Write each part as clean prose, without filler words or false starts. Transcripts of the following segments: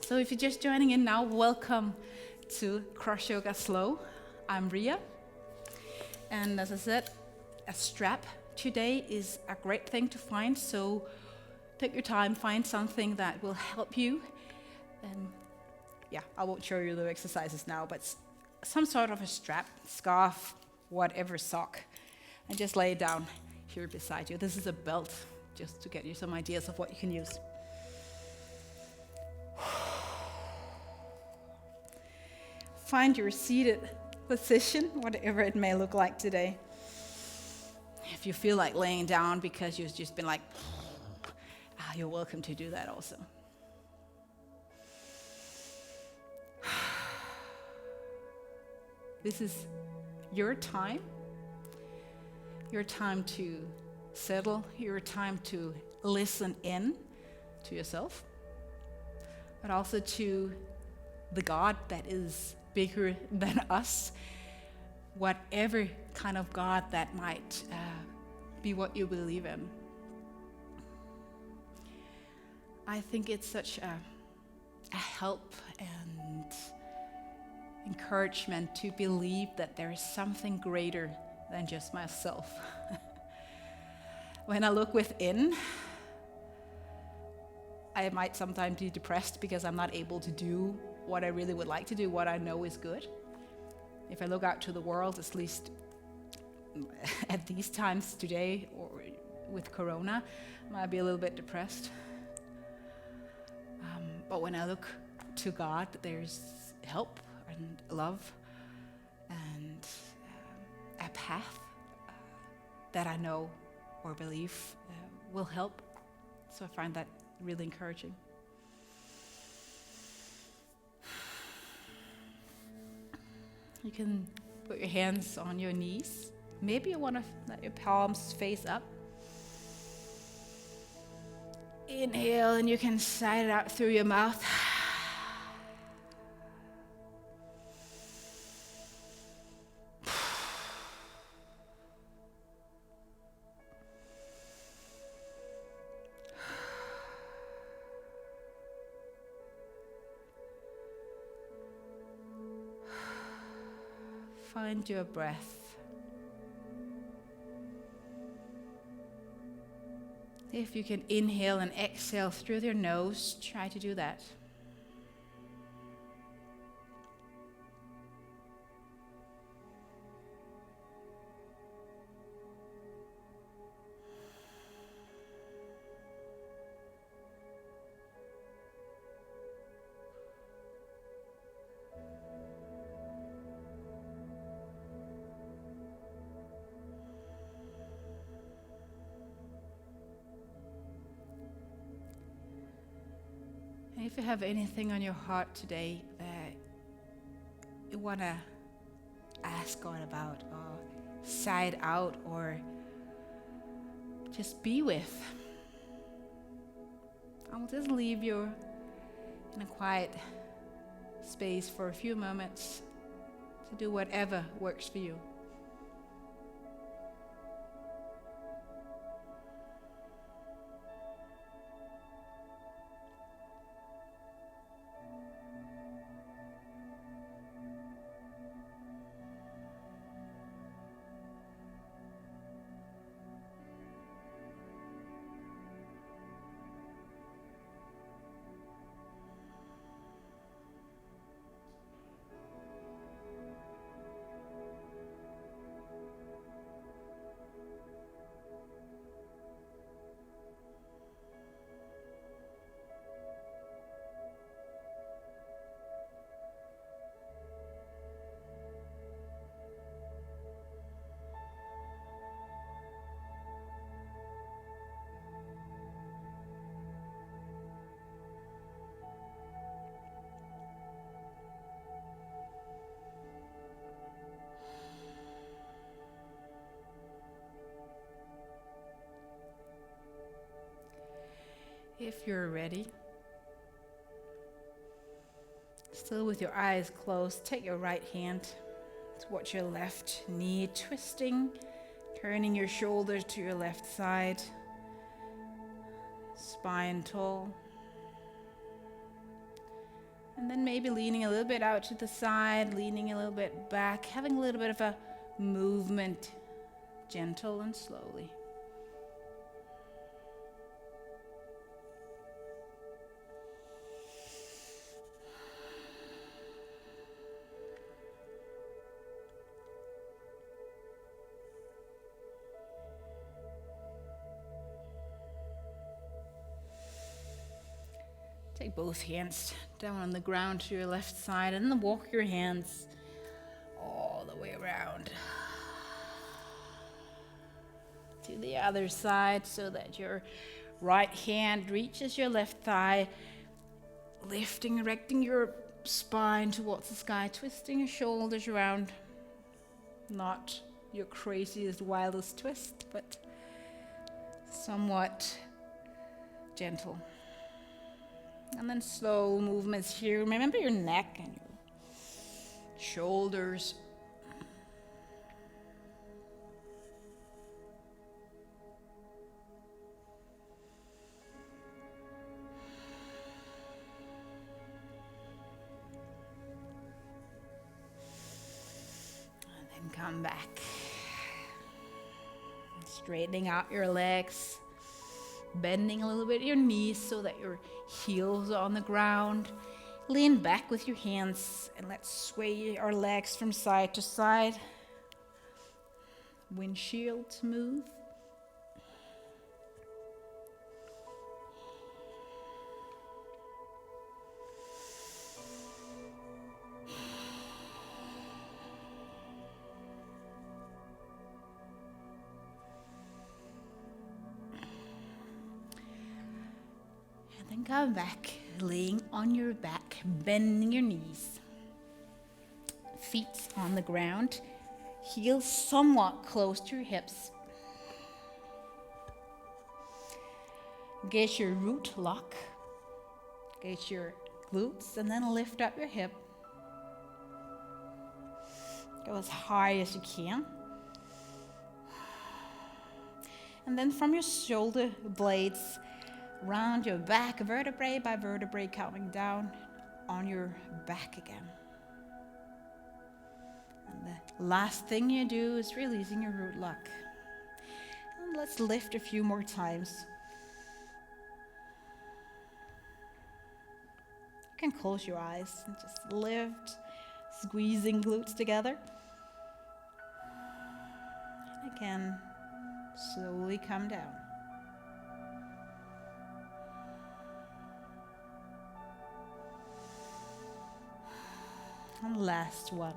So if you're just joining in now, welcome to CrossYoga Slow. I'm Ria. And as I said, a strap today is a great thing to find. So take your time, find something that will help you. I won't show you the exercises now, but some sort of a strap, scarf, whatever, sock. And just lay it down here beside you. This is a belt, just to get you some ideas of what you can use. Find your seated position, whatever it may look like today. If you feel like laying down because you've just been like, you're welcome to do that also. This is your time to settle, your time to listen in to yourself, but also to the God that is bigger than us, whatever kind of God that might be what you believe in. I think it's such a help and encouragement to believe that there is something greater than just myself. When I look within, I might sometimes be depressed because I'm not able to do what I really would like to do, what I know is good. If I look out to the world, at least at these times today or with Corona, I might be a little bit depressed. But when I look to God, there's help and love and a path that I know or believe will help. So I find that really encouraging. You can put your hands on your knees. Maybe you want to let your palms face up. Inhale, and you can sigh it out through your mouth. Find your breath. If you can inhale and exhale through your nose, try to do that. If you have anything on your heart today that you want to ask God about or sigh it out or just be with, I will just leave you in a quiet space for a few moments to do whatever works for you. If you're ready, still with your eyes closed, take your right hand towards your left knee, twisting, turning your shoulders to your left side, spine tall. And then maybe leaning a little bit out to the side, leaning a little bit back, having a little bit of a movement, gentle and slowly. Take both hands down on the ground to your left side and then walk your hands all the way around to the other side so that your right hand reaches your left thigh, lifting, erecting your spine towards the sky, twisting your shoulders around. Not your craziest, wildest twist, but somewhat gentle. And then slow movements here. Remember your neck and your shoulders. And then come back. Straightening out your legs. Bending a little bit your knees so that your heels are on the ground. Lean back with your hands and let's sway our legs from side to side. Windshield smooth. Then come back, laying on your back, bending your knees. Feet on the ground, heels somewhat close to your hips. Get your root lock, get your glutes, and then lift up your hip. Go as high as you can. And then from your shoulder blades, round your back, vertebrae by vertebrae, counting down on your back again. And the last thing you do is releasing your root lock. And let's lift a few more times. You can close your eyes and just lift, squeezing glutes together. And again, slowly come down. And last one.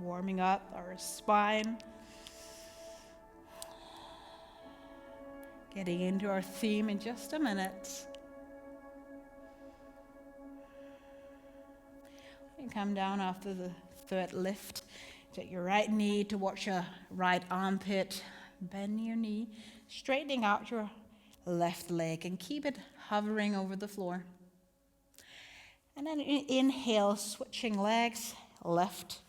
Warming up our spine. Getting into our theme in just a minute. And come down after the third lift. Take your right knee towards your right armpit. Bend your knee, straightening out your left leg and keep it hovering over the floor. And then inhale, switching legs, left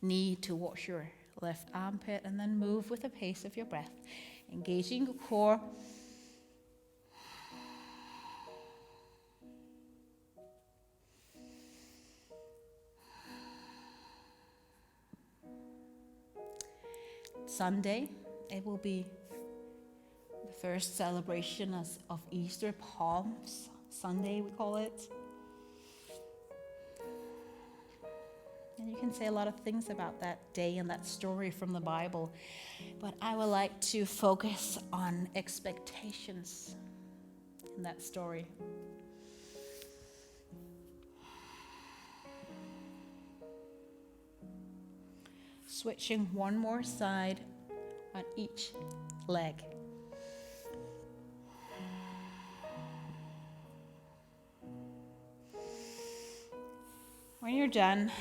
knee towards your left armpit, and then move with the pace of your breath, engaging your core. Sunday, it will be the first celebration of Easter, Palm Sunday, we call it. And you can say a lot of things about that day and that story from the Bible, but I would like to focus on expectations in that story. Switching one more side on each leg. When you're done,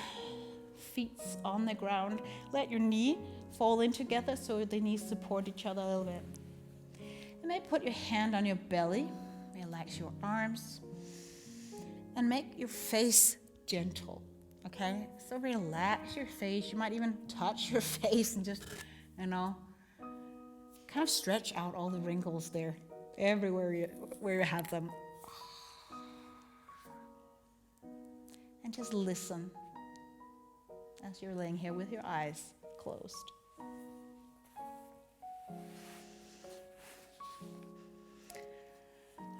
feet on the ground, let your knee fall in together so the knees support each other a little bit. And maybe put your hand on your belly, relax your arms, and make your face gentle, okay? So relax your face. You might even touch your face and just, kind of stretch out all the wrinkles there. everywhere where you have them. And just listen as you're laying here with your eyes closed.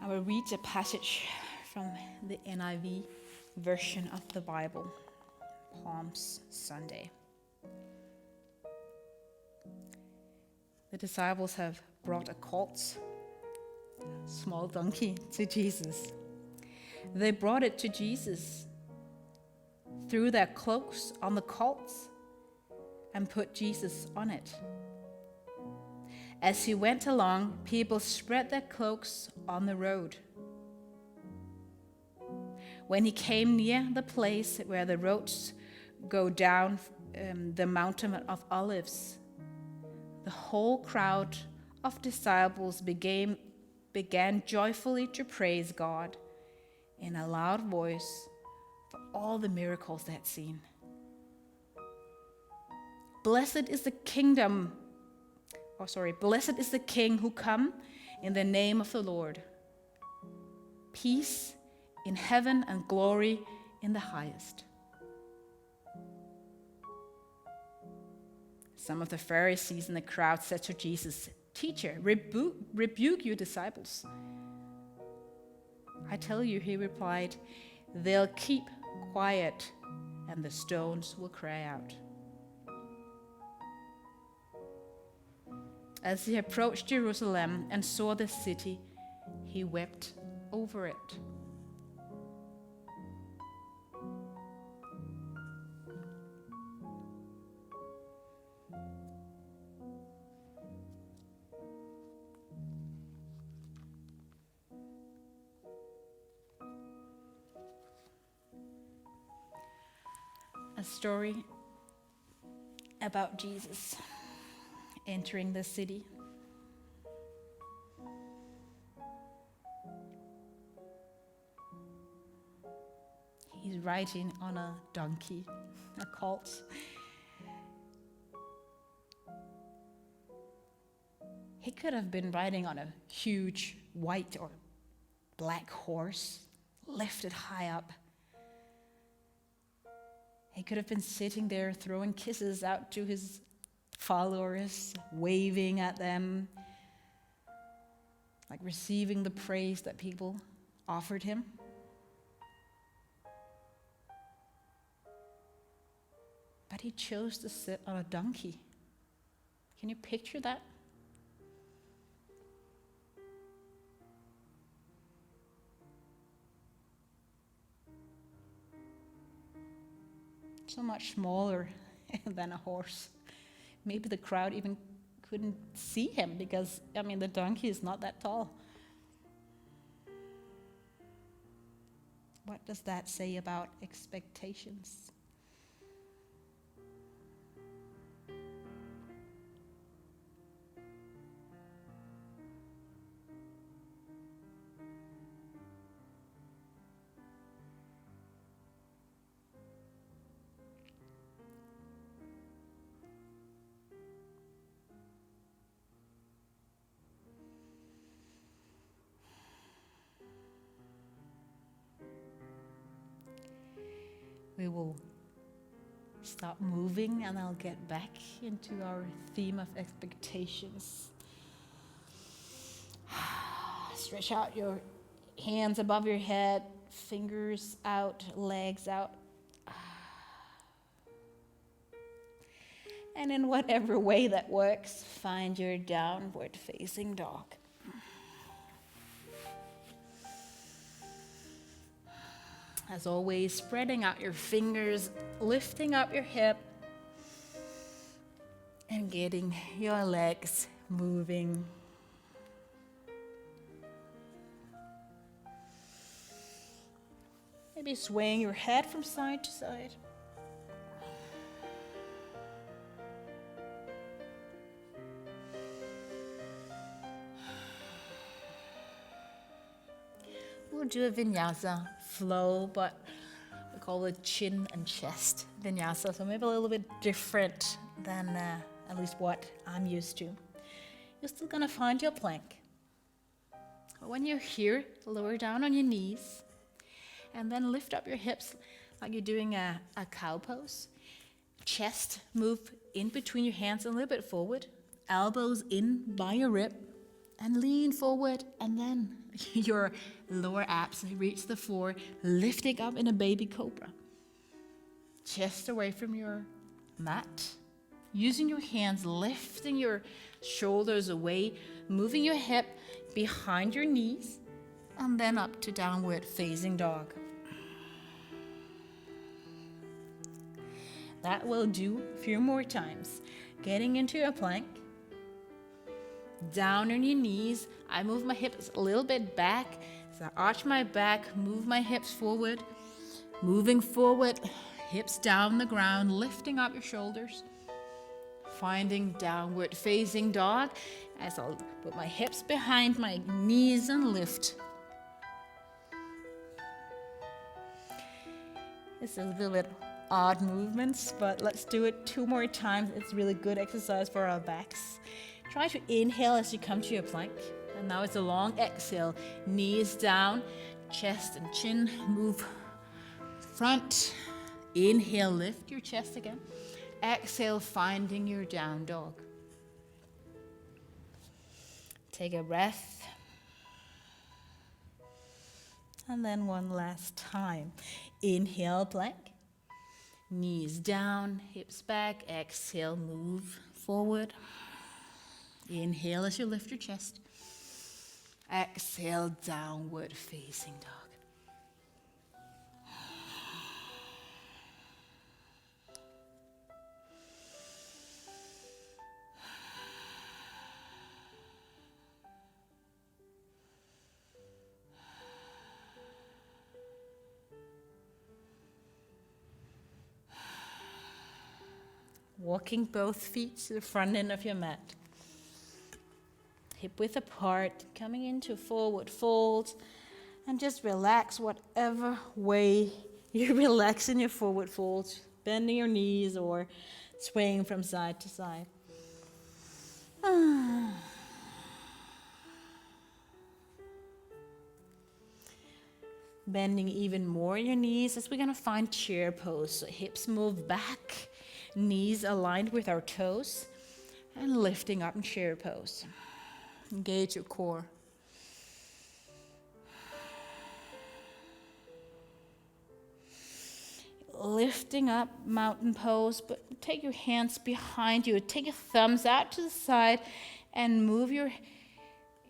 I will read a passage from the NIV version of the Bible, Palm Sunday. The disciples have brought a colt, small donkey, to Jesus. They brought it to Jesus, threw their cloaks on the colt, and put Jesus on it. As he went along, people spread their cloaks on the road. When he came near the place where the roads go down the mountain of Olives, the whole crowd of disciples began joyfully to praise God in a loud voice for all the miracles they had seen. Blessed is the King who come in the name of the Lord. Peace in heaven and glory in the highest. Some of the Pharisees in the crowd said to Jesus, "Teacher, rebuke your disciples." "I tell you," he replied, "they'll keep quiet and the stones will cry out." As he approached Jerusalem and saw the city, he wept over it. A story about Jesus entering the city. He's riding on a donkey, a colt. He could have been riding on a huge white or black horse, lifted high up. He could have been sitting there throwing kisses out to his followers, waving at them, like receiving the praise that people offered him. But he chose to sit on a donkey. Can you picture that? So much smaller than a horse. Maybe the crowd even couldn't see him because, the donkey is not that tall. What does that say about expectations? We will stop moving and I'll get back into our theme of expectations. Stretch out your hands above your head, fingers out, legs out. And in whatever way that works, find your downward facing dog. As always, spreading out your fingers, lifting up your hip, and getting your legs moving. Maybe swaying your head from side to side. We'll do a vinyasa flow, but we call it chin and chest vinyasa, so maybe a little bit different than at least what I'm used to. You're still gonna find your plank. When you're here, lower down on your knees and then lift up your hips like you're doing a cow pose. Chest move in between your hands a little bit forward. Elbows in by your rib and lean forward, and then your lower abs reach the floor, lifting up in a baby cobra. Chest away from your mat. Using your hands, lifting your shoulders away, moving your hip behind your knees, and then up to downward facing dog. That will do a few more times. Getting into a plank. Down on your knees. I move my hips a little bit back. So I arch my back, move my hips forward. Moving forward, hips down the ground, lifting up your shoulders. Finding downward facing dog as I'll put my hips behind my knees and lift. This is a little bit odd movements, but let's do it 2 more times. It's really good exercise for our backs. Try to inhale as you come to your plank. And now it's a long exhale. Knees down, chest and chin move front. Inhale, lift your chest again. Exhale, finding your down dog. Take a breath. And then one last time. Inhale, plank. Knees down, hips back. Exhale, move forward. Inhale as you lift your chest. Exhale, downward facing dog. Walking both feet to the front end of your mat. Hip width apart, coming into forward fold, and just relax whatever way you relax in your forward fold, bending your knees or swaying from side to side. Bending even more your knees as we're going to find chair pose. So hips move back, knees aligned with our toes, and lifting up in chair pose. Engage your core. Lifting up, mountain pose, but take your hands behind you. Take your thumbs out to the side and move your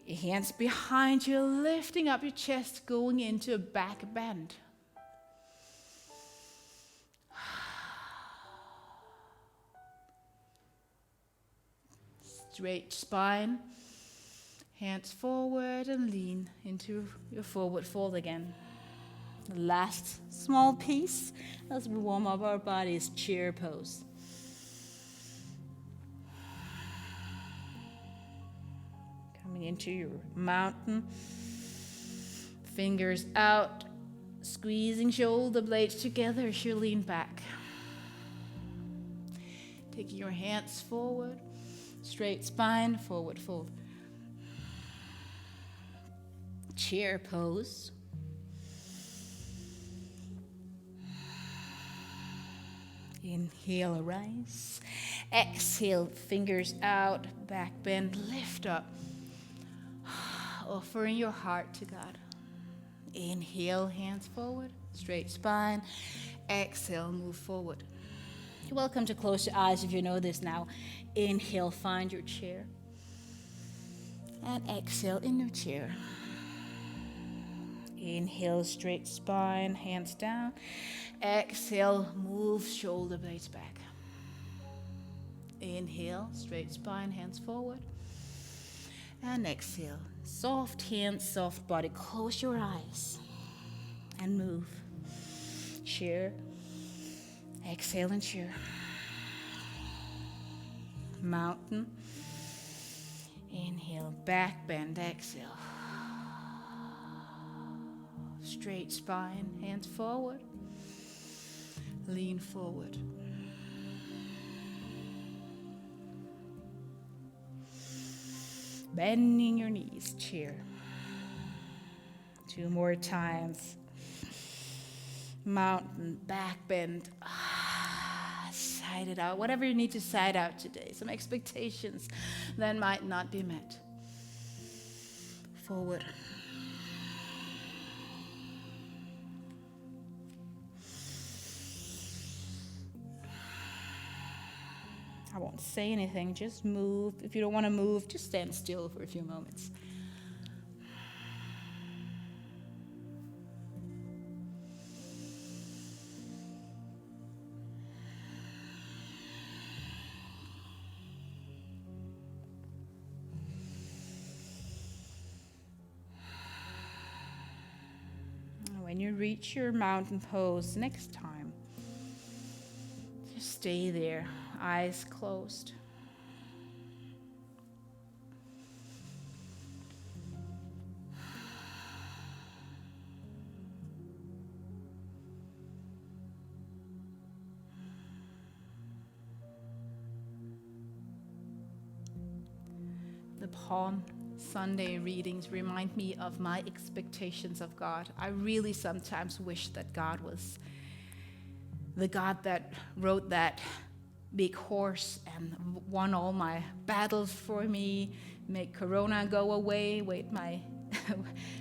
hands behind you, lifting up your chest, going into a back bend. Straight spine. Hands forward and lean into your forward fold again. The last small piece as we warm up our bodies, chair pose. Coming into your mountain. Fingers out, squeezing shoulder blades together as you lean back. Taking your hands forward, straight spine, forward fold. Chair pose. Inhale, arise. Exhale, fingers out, back bend, lift up. Offering your heart to God. Inhale, hands forward, straight spine. Exhale, move forward. You're welcome to close your eyes if you know this now. Inhale, find your chair. And exhale in your chair. Inhale, straight spine, hands down. Exhale, move shoulder blades back. Inhale, straight spine, hands forward. And exhale, soft hands, soft body. Close your eyes and move. Chair. Exhale and chair. Mountain. Inhale, back bend, exhale. Straight spine, hands forward. Lean forward. Bending your knees, chair. 2 more times. Mountain, back bend. Side it out. Whatever you need to side out today. Some expectations that might not be met. Forward. I won't say anything, just move. If you don't want to move, just stand still for a few moments. When you reach your mountain pose next time, just stay there. Eyes closed. The Palm Sunday readings remind me of my expectations of God. I really sometimes wish that God was the God that wrote that big horse and won all my battles for me, make Corona go away,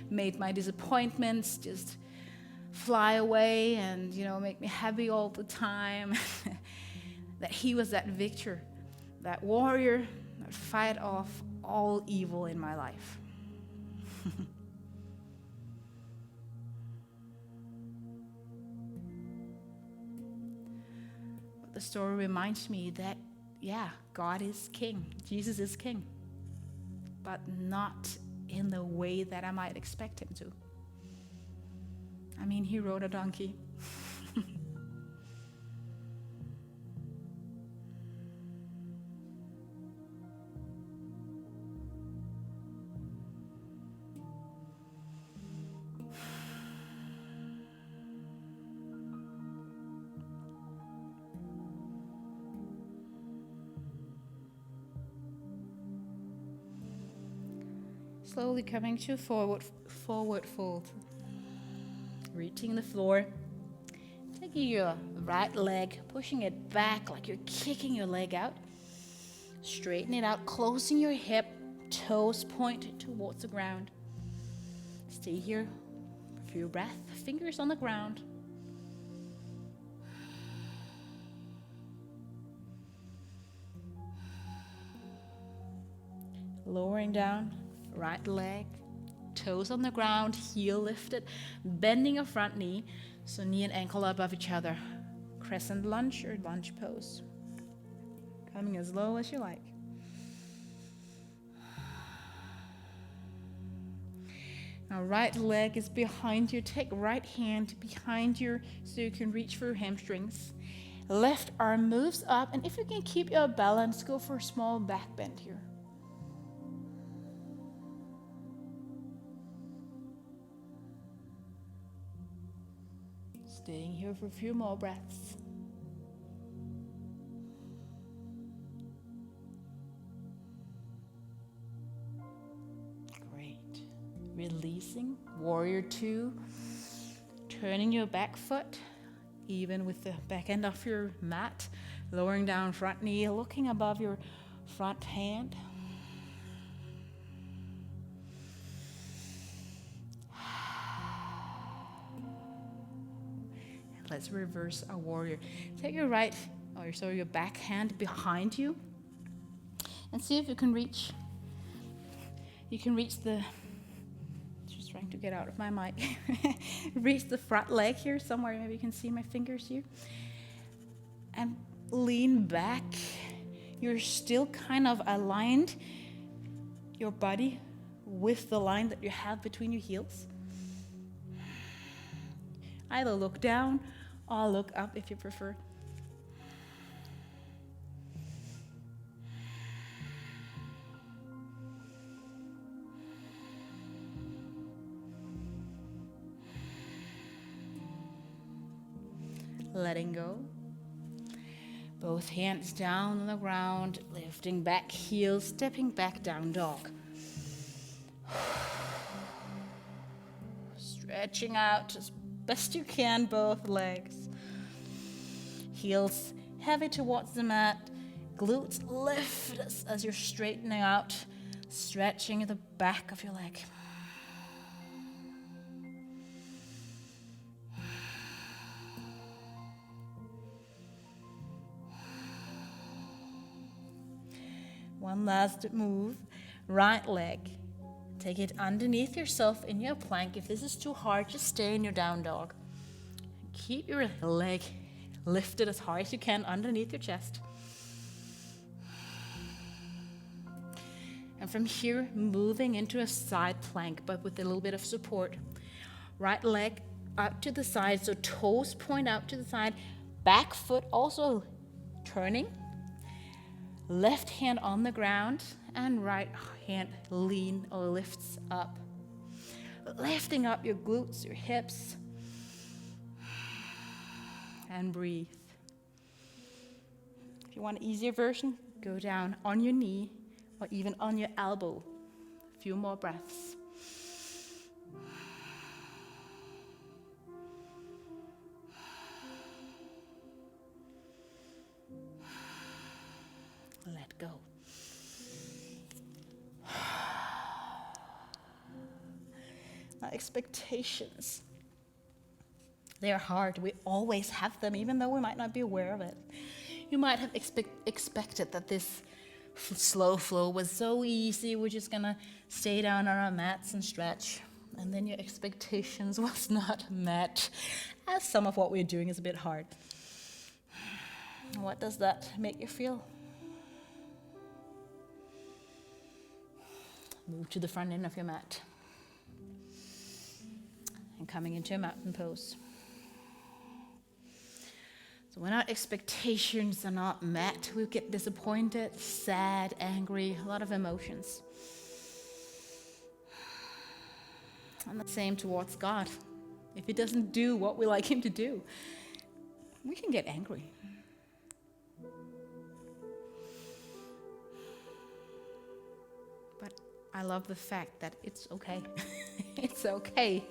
made my disappointments just fly away and, make me happy all the time. That he was that victor, that warrior that fight off all evil in my life. The story reminds me that, God is king. Jesus is king. But not in the way that I might expect him to. I mean, he rode a donkey. Slowly coming to forward fold. Reaching the floor. Taking your right leg, pushing it back like you're kicking your leg out. Straighten it out, closing your hip, toes pointed towards the ground. Stay here for a few breaths, fingers on the ground. Lowering down. Right leg, toes on the ground, heel lifted, bending your front knee, so knee and ankle above each other. Crescent lunge or lunge pose. Coming as low as you like. Now right leg is behind you. Take right hand behind you so you can reach for your hamstrings. Left arm moves up, and if you can keep your balance, go for a small back bend here. Staying here for a few more breaths. Great. Releasing. Warrior 2. Turning your back foot, even with the back end of your mat. Lowering down front knee, looking above your front hand. Let's reverse our warrior. Take your your back hand behind you and see if you can reach. You can reach just trying to get out of my mic. Reach the front leg here somewhere. Maybe you can see my fingers here. And lean back. You're still kind of aligned your body with the line that you have between your heels. Either look down or look up if you prefer. Letting go. Both hands down on the ground, lifting back heels, stepping back down dog. Stretching out as best you can, both legs. Heels heavy towards the mat. Glutes lift as you're straightening out, stretching the back of your leg. One last move. Right leg. Take it underneath yourself in your plank. If this is too hard, just stay in your down dog. Keep your leg lifted as high as you can underneath your chest. And from here, moving into a side plank, but with a little bit of support. Right leg out to the side, so toes point out to the side. Back foot also turning. Left hand on the ground, and right hand lean or lifts up. Lifting up your glutes, your hips. And breathe. If you want an easier version, go down on your knee or even on your elbow. A few more breaths. Let go. Now, expectations. They are hard. We always have them, even though we might not be aware of it. You might have expected that this slow flow was so easy. We're just going to stay down on our mats and stretch. And then your expectations was not met, as some of what we're doing is a bit hard. What does that make you feel? Move to the front end of your mat. And coming into a mountain pose. So when our expectations are not met, we get disappointed, sad, angry, a lot of emotions. And the same towards God. If He doesn't do what we like Him to do, we can get angry. But I love the fact that it's okay. It's okay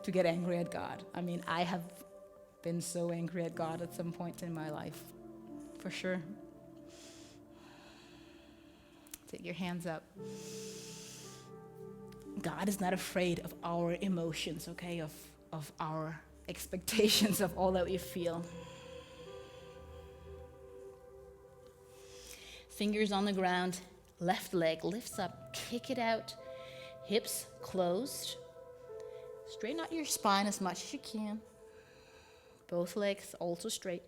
to get angry at God. I mean, I have been so angry at God at some point in my life, for sure. Take your hands up. God is not afraid of our emotions, okay, of our expectations, of all that we feel. Fingers on the ground, left leg lifts up, kick it out, hips closed. Straighten out your spine as much as you can. Both legs also straight.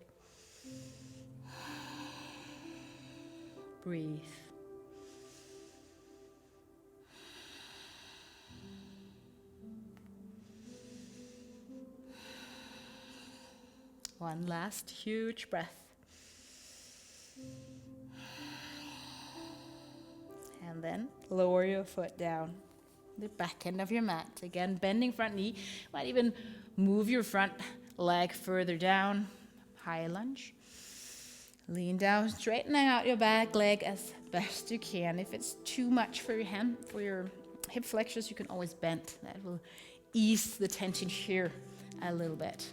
Breathe. One last huge breath. And then lower your foot down. The back end of your mat. Again, bending front knee. Might even move your front leg further down. High lunge. Lean down, straightening out your back leg as best you can. If it's too much for your hip flexors, you can always bend. That will ease the tension here a little bit.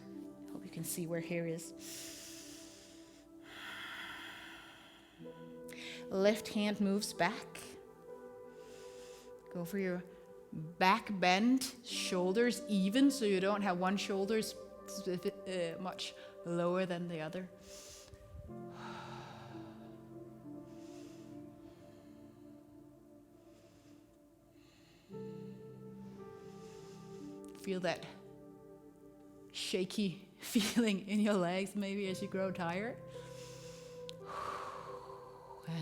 Hope you can see where here is. Left hand moves back. Go for your back bend, shoulders even, so you don't have one shoulder much lower than the other. Feel that shaky feeling in your legs maybe as you grow tired.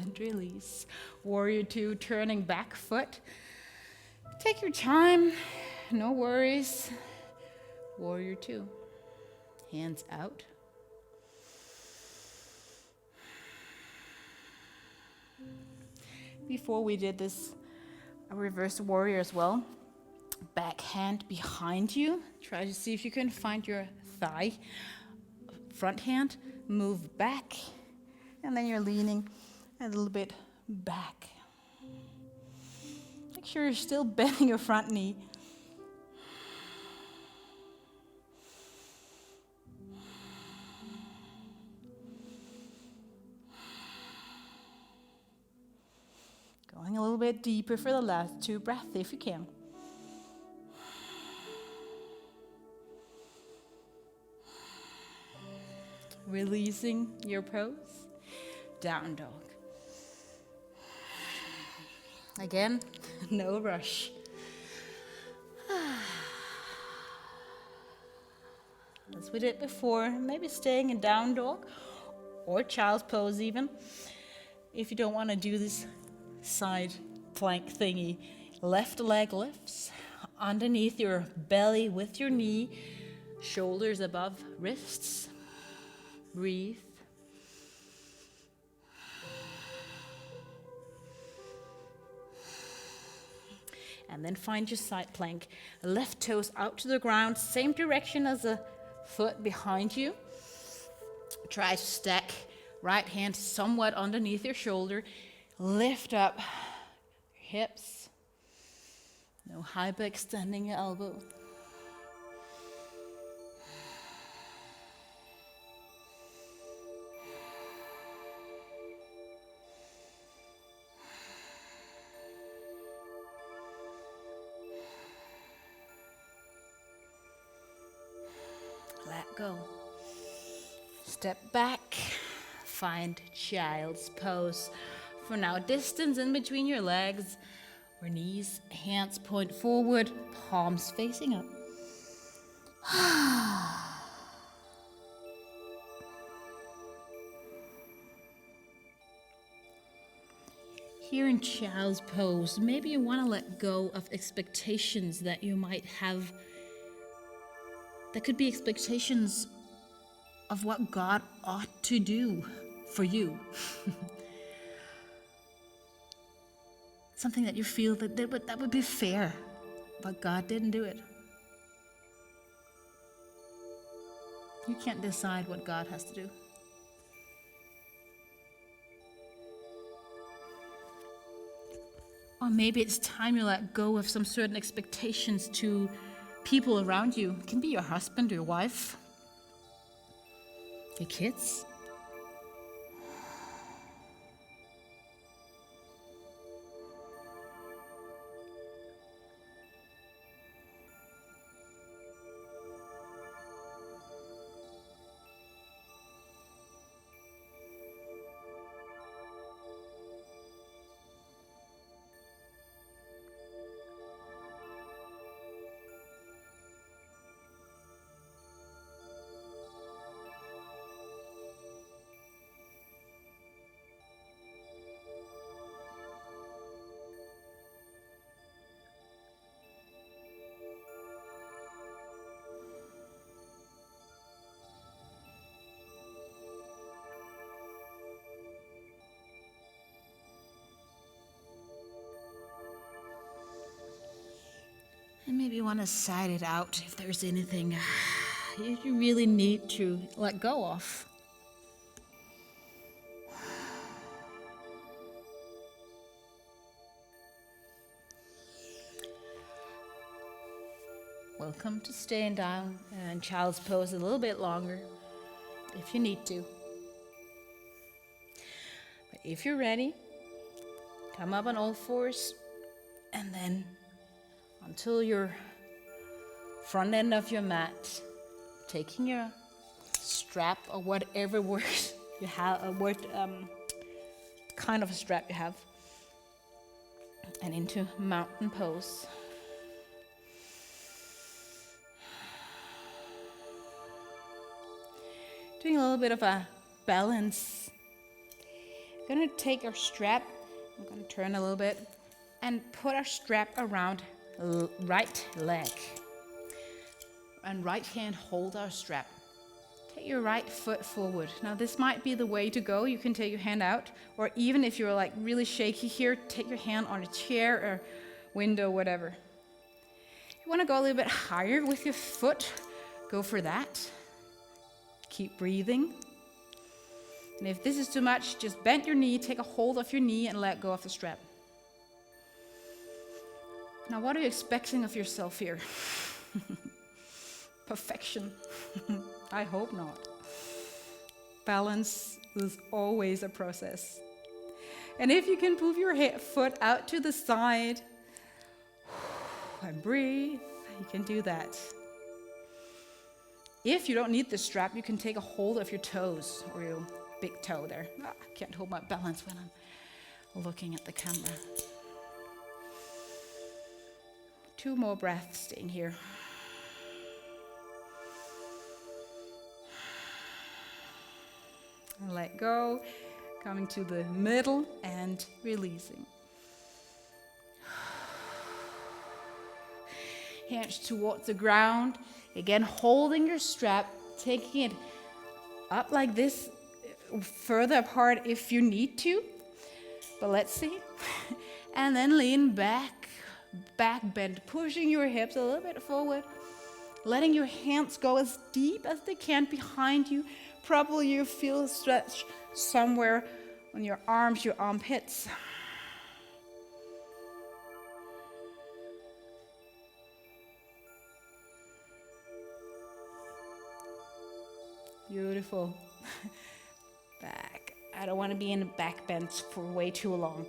And release. Warrior 2, turning back foot. Take your time, no worries. Warrior 2. Hands out. Before we did this reverse warrior as well. Back hand behind you. Try to see if you can find your thigh. Front hand, move back. And then you're leaning a little bit back. Make sure you're still bending your front knee. little bit deeper for the last 2 breaths if you can. Releasing your pose. Down dog. Again, no rush. As we did before, maybe staying in down dog or child's pose even. If you don't want to do this side plank thingy, left leg lifts underneath your belly with your knee, shoulders above wrists. Breathe. And then find your side plank. Left toes out to the ground, same direction as the foot behind you. Try to stack right hand somewhat underneath your shoulder. Lift up your hips. No hyperextending your elbow. Let go. Step back. Find child's pose. For now, distance in between your legs or knees. Hands point forward, palms facing up. Here in child's pose, maybe you want to let go of expectations that you might have. That could be expectations of what God ought to do for you. Something that you feel that would be fair, but God didn't do it. You can't decide what God has to do. Or maybe it's time you let go of some certain expectations to people around you. It can be your husband, your wife, your kids. And maybe you want to side it out if there's anything you really need to let go of. Welcome to staying down in child's pose a little bit longer if you need to. But if you're ready, come up on all fours and then until your front end of your mat, taking your strap or whatever works you have, kind of a strap you have, and into mountain pose. Doing a little bit of a balance. I'm going to take our strap, I'm going to turn a little bit, and put our strap around right leg. And right hand hold our strap. Take your right foot forward. Now this might be the way to go. You can take your hand out, or even if you're like really shaky here, take your hand on a chair or window, whatever. You want to go a little bit higher with your foot, go for that. Keep breathing. And if this is too much, just bend your knee, take a hold of your knee and let go of the strap. Now, what are you expecting of yourself here? Perfection? I hope not. Balance is always a process. And if you can move your foot out to the side and breathe, you can do that. If you don't need the strap, you can take a hold of your toes or your big toe there. I can't hold my balance when I'm looking at the camera. 2 more breaths staying here. And let go, coming to the middle and releasing. Hands towards the ground. Again, holding your strap, taking it up like this, further apart if you need to. But let's see. And then lean back bend, pushing your hips a little bit forward. Letting your hands go as deep as they can behind you. Probably you feel a stretch somewhere on your arms, your armpits. Beautiful. Back. I don't want to be in a back bend for way too long.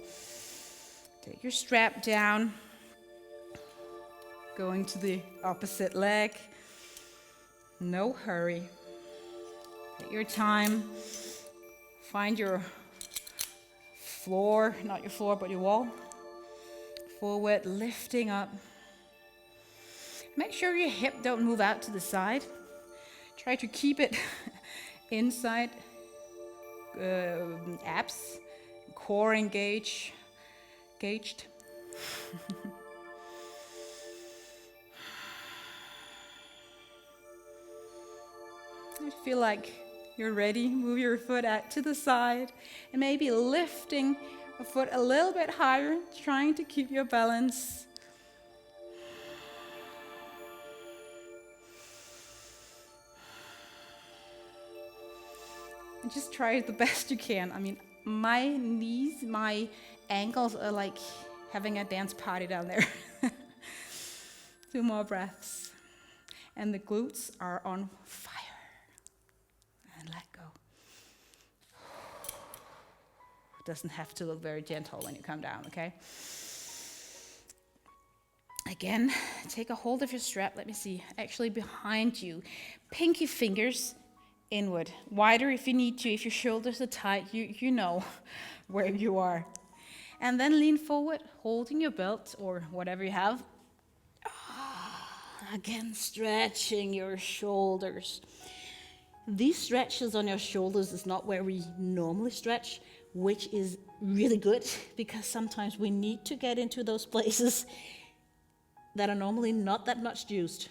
Take your strap down. Going to the opposite leg. No hurry. Take your time. Find your floor, not your floor, but your wall. Forward, lifting up. Make sure your hip don't move out to the side. Try to keep it inside. Abs, core engaged. I feel like you're ready. Move your foot out to the side and maybe lifting a foot a little bit higher, trying to keep your balance. And just try it the best you can. I mean, my knees, my ankles are like having a dance party down there. 2 more breaths. And the glutes are on fire. And let go. Doesn't have to look very gentle when you come down, okay? Again, take a hold of your strap. Let me see. Actually behind you. Pinky fingers inward. Wider if you need to. If your shoulders are tight, you know where you are. And then lean forward, holding your belt or whatever you have. Again, stretching your shoulders. These stretches on your shoulders is not where we normally stretch, which is really good because sometimes we need to get into those places that are normally not that much used.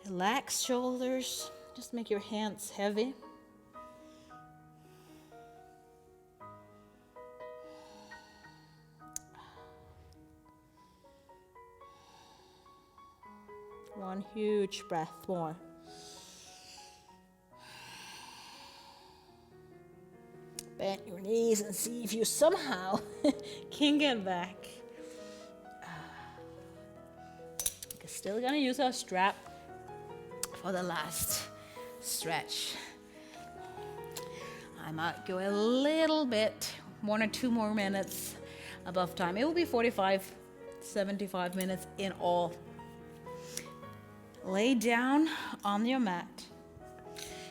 Relax shoulders, just make your hands heavy. One huge breath more. Bend your knees and see if you somehow can get back. We're still gonna use our strap for the last stretch. I might go a little bit, 1 or 2 more minutes above time. It will be 45, 75 minutes in all. Lay down on your mat.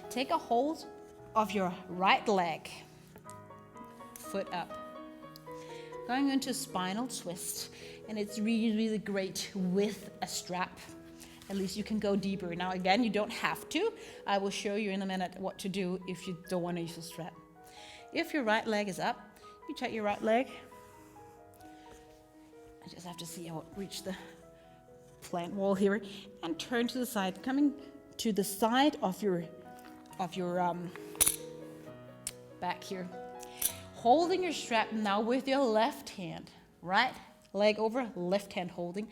Take a hold of your right leg. Foot up. Going into spinal twist. And it's really, really great with a strap. At least you can go deeper. Now again, you don't have to. I will show you in a minute what to do if you don't want to use a strap. If your right leg is up, you take your right leg. I just have to see how I reach the plant wall here. And turn to the side. Coming to the side of your back here. Holding your strap now with your left hand. Right leg over, left hand holding.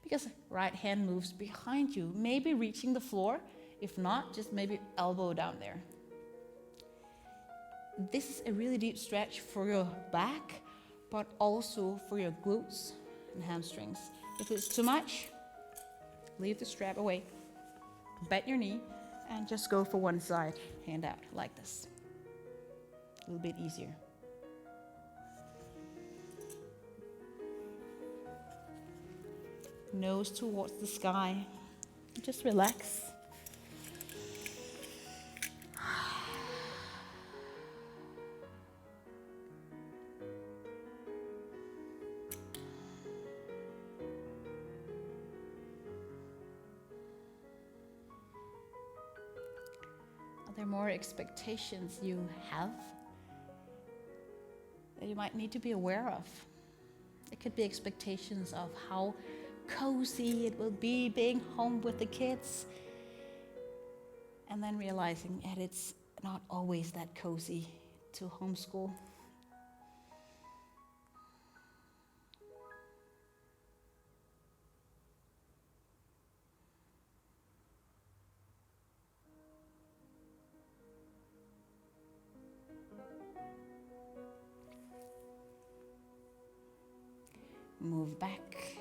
Because right hand moves behind you. Maybe reaching the floor. If not, just maybe elbow down there. This is a really deep stretch for your back, but also for your glutes and hamstrings. If it's too much, leave the strap away. Bend your knee and just go for one side. Hand out like this. A little bit easier. nose towards the sky. Just relax. Are there more expectations you have that you might need to be aware of? It could be expectations of how cozy it will be being home with the kids, and then realizing that it's not always that cozy to homeschool. Move back,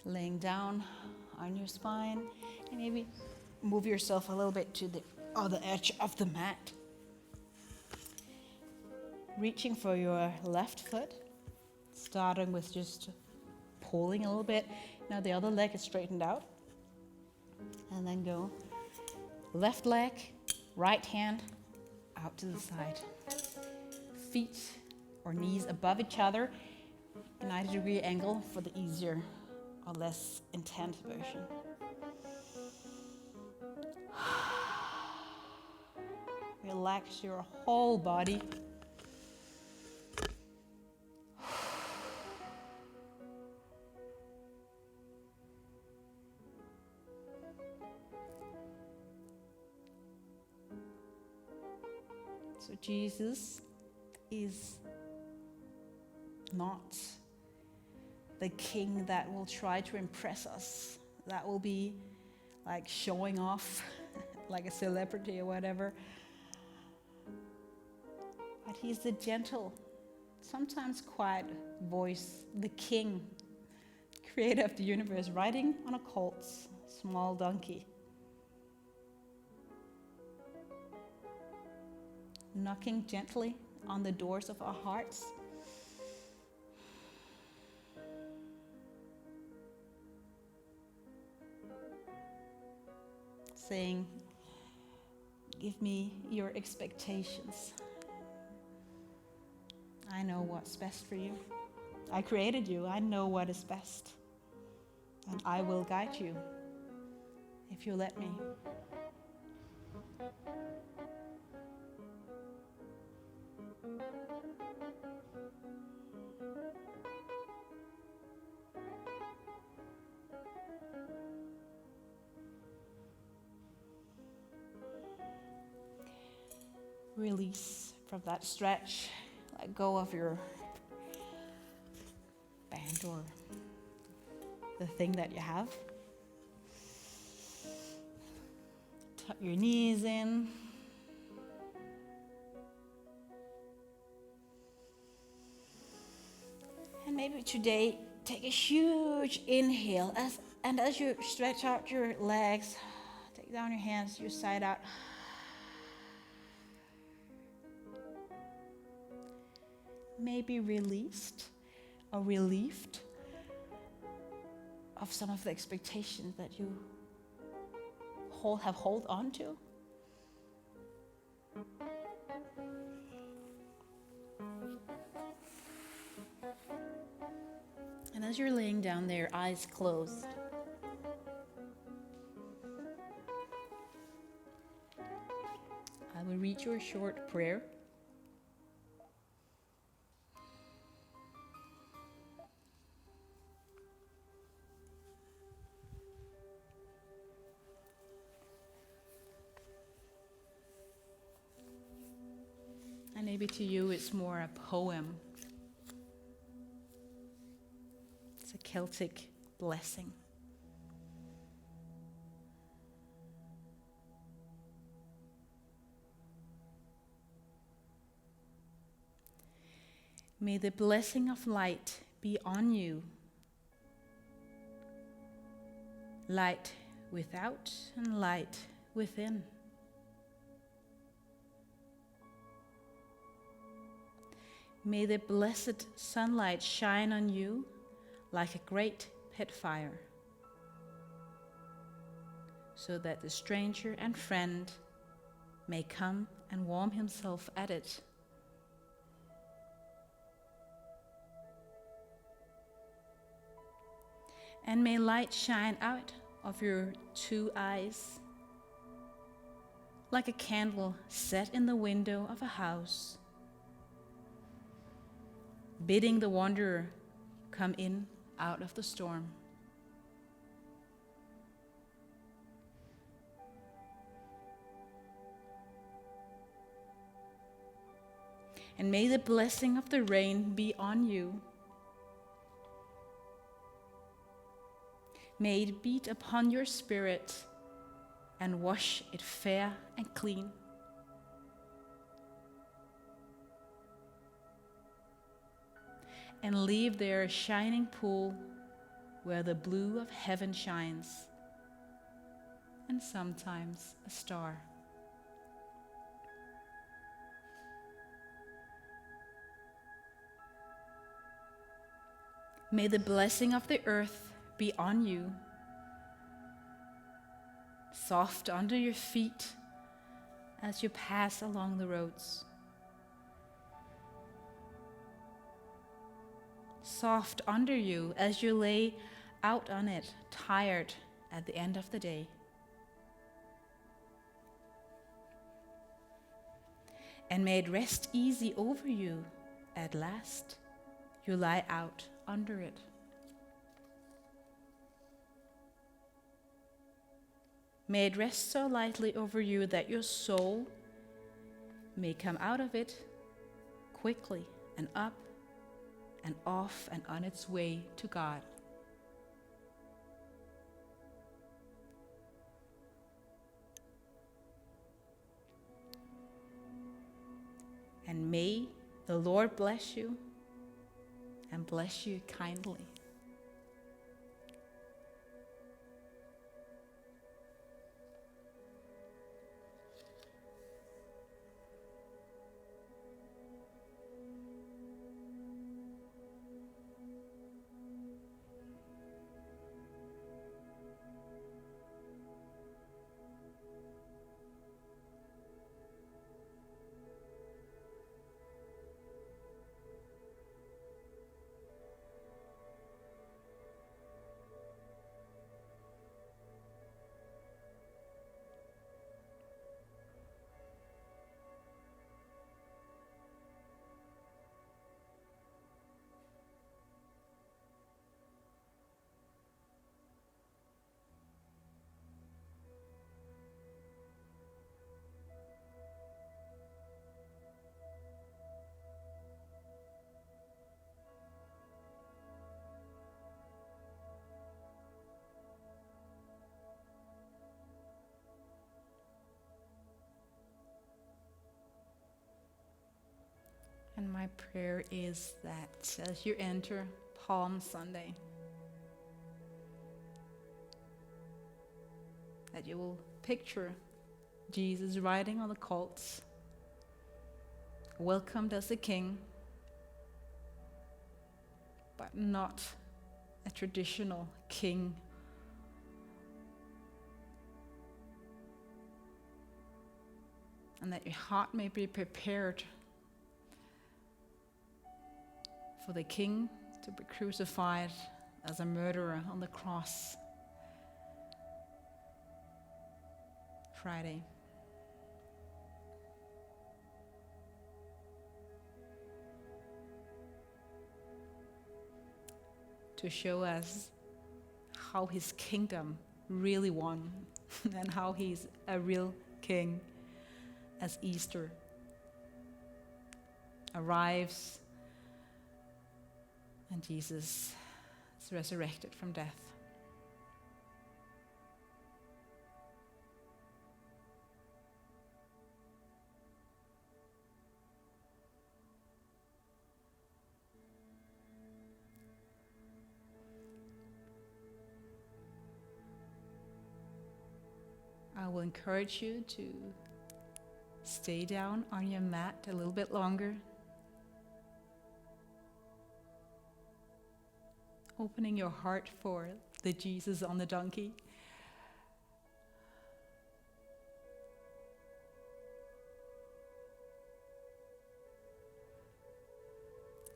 laying down on your spine, and maybe move yourself a little bit to the other edge of the mat. Reaching for your left foot, starting with just pulling a little bit. Now the other leg is straightened out. And then go left leg, right hand, out to the side. Feet or knees above each other, a 90-degree angle for the easier or less intense version. Relax your whole body. So Jesus is not the king that will try to impress us, that will be like showing off like a celebrity or whatever. But he's the gentle, sometimes quiet voice, the king, creator of the universe, riding on a colt's small donkey. Knocking gently on the doors of our hearts. Saying, give me your expectations. I know what's best for you. I created you. I know what is best. And I will guide you if you let me. Release from that stretch. Let go of your band or the thing that you have. Tuck your knees in. And maybe today, take a huge inhale. As you stretch out your legs, take down your hands, your side out. Maybe released or relieved of some of the expectations that you have hold on to. And as you're laying down there, eyes closed, I will read you a short prayer. And maybe to you it's more a poem. It's a Celtic blessing. May the blessing of light be on you. Light without and light within. May the blessed sunlight shine on you like a great pit fire, so that the stranger and friend may come and warm himself at it. And may light shine out of your 2 eyes, like a candle set in the window of a house, bidding the wanderer come in out of the storm. And may the blessing of the rain be on you. May it beat upon your spirit and wash it fair and clean. And leave there a shining pool where the blue of heaven shines, and sometimes a star. May the blessing of the earth be on you, soft under your feet as you pass along the roads. Soft under you as you lay out on it, tired at the end of the day. And may it rest easy over you at last. You lie out under it. May it rest so lightly over you that your soul may come out of it quickly and up and off and on its way to God. And may the Lord bless you and bless you kindly. And my prayer is that as you enter Palm Sunday, that you will picture Jesus riding on the colt, welcomed as a king, but not a traditional king. And that your heart may be prepared for the king to be crucified as a murderer on the cross Friday. To show us how his kingdom really won and how he's a real king as Easter arrives and Jesus is resurrected from death. I will encourage you to stay down on your mat a little bit longer. opening your heart for the Jesus on the donkey.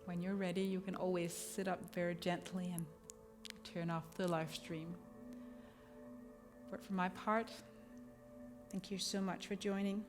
When you're ready, you can always sit up very gently and turn off the live stream. But for my part, thank you so much for joining.